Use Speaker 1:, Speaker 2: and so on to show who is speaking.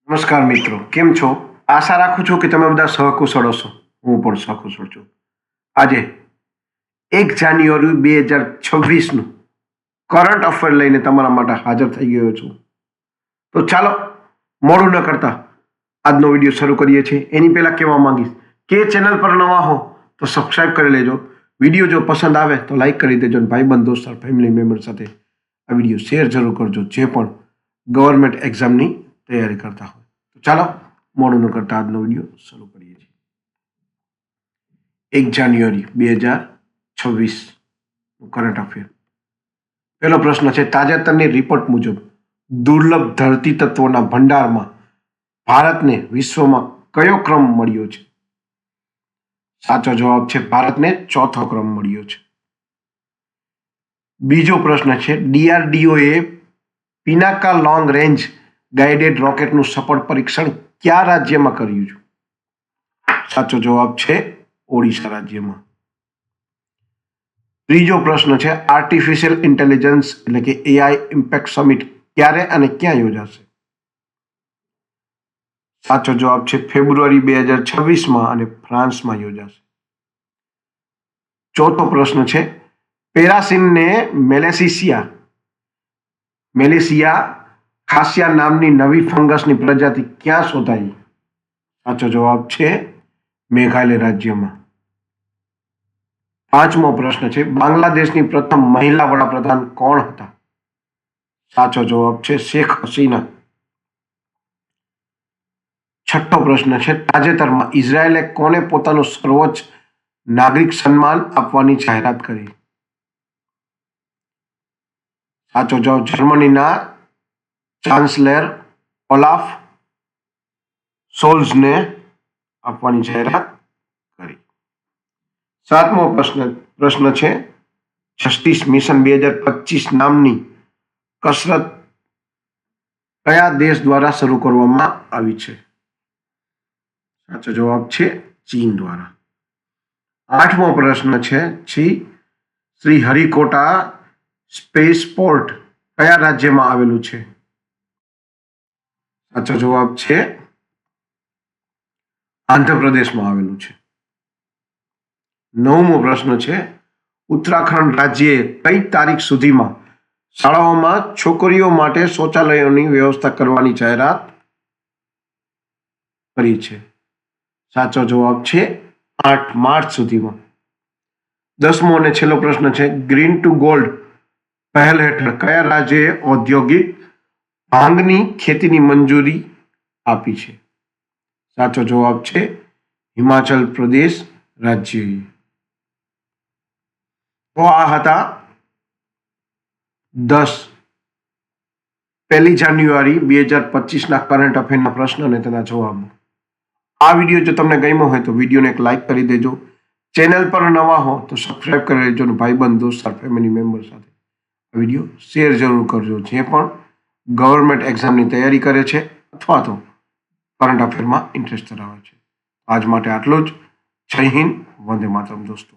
Speaker 1: નમસ્કાર મિત્રો, કેમ છો? આશા રાખું છું કે તમે બધા સહકુશળ હશો. હું પણ સહકુશળ છું. આજે 1 જાન્યુઆરી 2026નું કરંટ અફેર લઈને તમારા માટે હાજર થઈ ગયો છું. તો ચાલો મોડું ન કરતા આજનો વિડીયો શરૂ કરીએ છીએ. એની પહેલા કહેવા માંગીશ કે ચેનલ પર નવા હો તો સબસ્ક્રાઇબ કરી લેજો. વિડીયો જો પસંદ આવે તો લાઈક કરી દેજો. ભાઈબંધ દોસ્ત ફેમિલી મેમ્બર સાથે આ વિડીયો શેર જરૂર કરજો, જે પણ ગવર્મેન્ટ એક્ઝામની તૈયારી કરતા હોય. તો ચાલો મોડું ન કરતા આજનો વિડીયો શરૂ કરીએ છીએ. 1 જાન્યુઆરી 2026 કરંટ અફેર. પહેલો પ્રશ્ન છે, તાજેતરની રિપોર્ટ મુજબ દુર્લભ ધરતી તત્વોના ભંડારમાં ભારતને વિશ્વમાં કયો ક્રમ મળ્યો છે? સાચો જવાબ છે ભારતને 4થો ક્રમ મળ્યો છે. બીજો પ્રશ્ન છે, DRDOએ પિનાકા લોંગ રેન્જ ગાઇડેડ રોકેટનું સફળ પરીક્ષણ કયા રાજ્યમાં કર્યું છે? સાચો જવાબ છે ઓડિશા રાજ્યમાં. ત્રીજો પ્રશ્ન છે, આર્ટિફિશિયલ ઇન્ટેલિજન્સ એટલે કે AI ઇમ્પેક્ટ સમિટ ક્યારે અને ક્યાં યોજાશે? સાચો જવાબ છે ફેબ્રુઆરી 2026માં અને ફ્રાન્સમાં યોજાશે. ચોથો પ્રશ્ન છે, પેરાસિનને મેલેસિયા ખાસિયા નામની નવી ફંગસની પ્રજાતિ ક્યાં શોધાઈ? સાચો જવાબ છે મેઘાલય રાજ્યમાં. પાંચમો પ્રશ્ન છે, બાંગ્લાદેશની પ્રથમ મહિલા વડાપ્રધાન કોણ હતા? સાચો જવાબ છે શેખ હસીના. છઠ્ઠો પ્રશ્ન છે, તાજેતરમાં ઇઝરાયેલે કોને પોતાનું સર્વોચ્ચ નાગરિક સન્માન આપવાની જાહેરાત કરી? સાચો જવાબ જર્મનીના ચાન્સેલર ઓલાફ શોલ્ઝને આપવાની જાહેરાત કરી. સાતમો પ્રશ્ન છે, જસ્ટિસ મિશન 2025 નામની કસરત કયા દેશ દ્વારા શરૂ કરવામાં આવી છે? સાચો જવાબ છે ચીન દ્વારા. આઠમો પ્રશ્ન છે, શ્રી હરિકોટા સ્પેસપોર્ટ કયા રાજ્યમાં આવેલું છે? સાચો જવાબ છે આંધ્રપ્રદેશમાં આવેલું છે. નવમો પ્રશ્ન છે, ઉત્તરાખંડ રાજ્યએ કઈ તારીખ સુધીમાં શાળાઓમાં છોકરીઓ માટે શૌચાલયોની વ્યવસ્થા કરવાની જાહેરાત કરી છે? સાચો જવાબ છે 8 માર્ચ સુધીમાં. 10મો અને છેલ્લો પ્રશ્ન છે, ગ્રીન ટુ ગોલ્ડ પહેલ હેઠળ કયા રાજ્યએ ઔદ્યોગિક ભાંગની ખેતીની મંજૂરી આપી છે? સાચો જવાબ છે હિમાચલ પ્રદેશ રાજ્યએ. તો આ હતા 1 જાન્યુઆરી 2025ના કરંટ અફેરના પ્રશ્ન અને તેના જવાબો. આ વિડીયો જો તમને ગમ્યો હોય તો વિડીયોને એક લાઈક કરી દેજો. ચેનલ પર નવા હો તો સબસ્ક્રાઇબ કરી લેજો અને ભાઈબંધ દોસ્ત ફેમિલી મેમ્બર સાથે આ વિડીયો શેર જરૂર કરજો, જે પણ ગવર્મેન્ટ એક્ઝામની તૈયારી કરે છે અથવા તો કરંટ અફેરમાં ઇન્ટરેસ્ટ ધરાવે છે. આજ માટે આટલું જ. જય હિન્દ, વંદે માતરમ દોસ્તો.